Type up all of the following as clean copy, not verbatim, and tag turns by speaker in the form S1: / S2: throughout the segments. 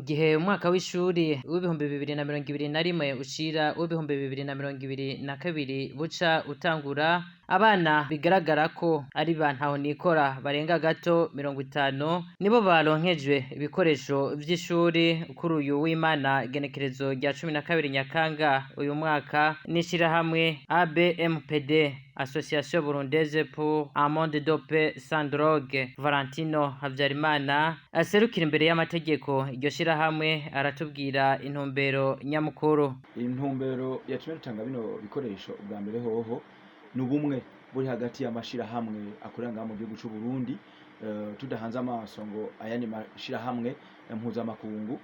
S1: gihe umwaka w'ishuri w'ibihumbi 2021 ushira w'ibihumbi 2022 buca utangura, abana bigaragara ko ari bantaho nikora barenga gato 50 nibo baronkejwe ibikoresho vy'ishuri kuri uyu w'Imana igenekerezo rya 12 Nyakanga uyu mwaka n'ishirahamwe ABMPD, Association Burundaise pour un monde de paix sans drogue. Valentino Havyarimana aserukira imbere y'amategeko iryo shirahamwe aratubwira intumbero nyamukuru.
S2: Intumbero yatumye dutanga bino bikoresho ubwa mbere hoho n'ubumwe buri hagati y'amashirahamwe akorera ngaha mu gihugu c'u Burundi, tudahanze amaso ngo ayandi mashirahamwe mpuzamakungu.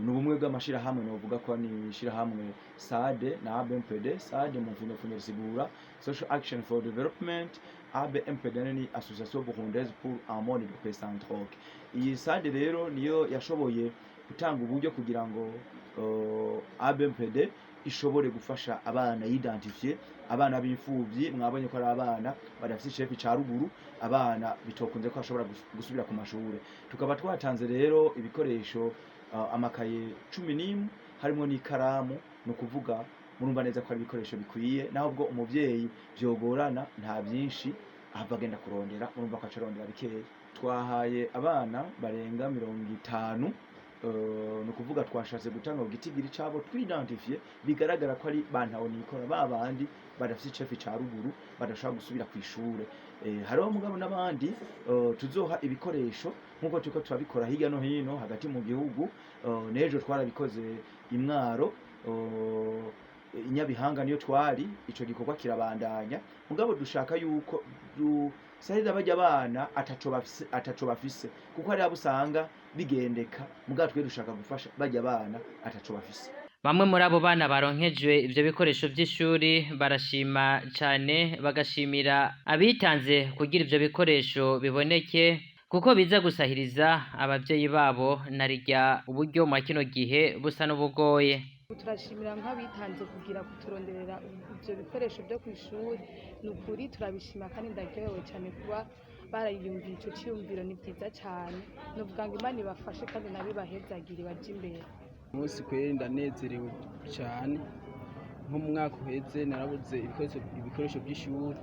S2: N'ubumwe bw'amashirahamwe novuga ko ni ishirahamwe SADE na ABMPD. SADE mu mfunyafunyo risigura Social Action for Development, ABMPD ni Association Burundaise pour un monde de paix sans drogue. Iyi SADE rero niyo yashoboye gutanga uburyo kugira ngo ABMPD ishobore gufasha abana yidentifier abana b'imfuvyi. Mwabonye ko ari abana badafite chef ca ruguru, abana bitokunze ko ashobora gusubira ku mashure. Tukaba twatanze rero ibikoresho amakaye 11 harimo n'ikaramu, no kuvuga murumva neza ko ari ibikoresho bikwiye, naho ubwo umuvyeyi vyogorana nta byinshi ahava agenda kurondera, murumva ko acarondera bikeya. Twahaye abana barenga 50, no kuvuga twashatse gutanga ugitigiri cabo twidentifie bigaragara ko ari bantaho nikora babandi badafite chef ca ruguru badashobora gusubira ku ishure. Hariho mugabo n'abandi tuzoha ibikoresho nkuko tuko turabikora hirya no hino hagati mu gihugu. Nejo twarabikoze Imwaro, Inyabihanga niyo twari, ico gikorwa kirabandanya. Mugabo dushaka yuko dusahiriza bajya abana ataco bafise kuko hari abo usanga bigendeka, mugabo twe dushaka gufasha bajya abana ataco bafise.
S1: Bamwe muri abo bana baronkejwe ivyo bikoresho vy'ishuri barashima cane, bagashimira abitanze kugira ivyo bikoresho biboneke kuko biza gusahiriza abavyeyi babo narirya uburyo mu kino gihe busa n'ubugoye.
S3: Turashimira nk'abitanze kugira kuturonderera ivyo bikoresho byo kw'ishuri. Nukuri turabishima kandi ndaryohewe cyane kuba barayiyumviye ico ciyumviro, ni vyiza cyane. Novuga ngo Imana ibafashe kandi nabibahezagire baje imbere.
S4: Umunsi kweri ndanezerewe cyane, nko mu mwaka uheze narabuze ibikoresho by'ishuri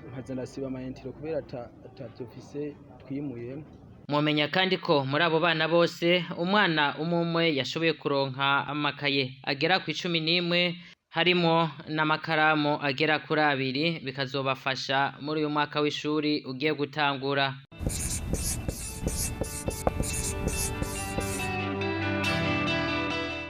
S4: nkaza ndasiba amayentiro kubera atavyofise twimuyemo.
S1: Mwomenya kandi ko muri abo bana bose umwana umwe yashoboye kuronka amakaye agera ku 11 harimo n'amakaramu agera kuri 2 bikazobafasha muri uyu mwaka w'ishuri ugiye gutangura.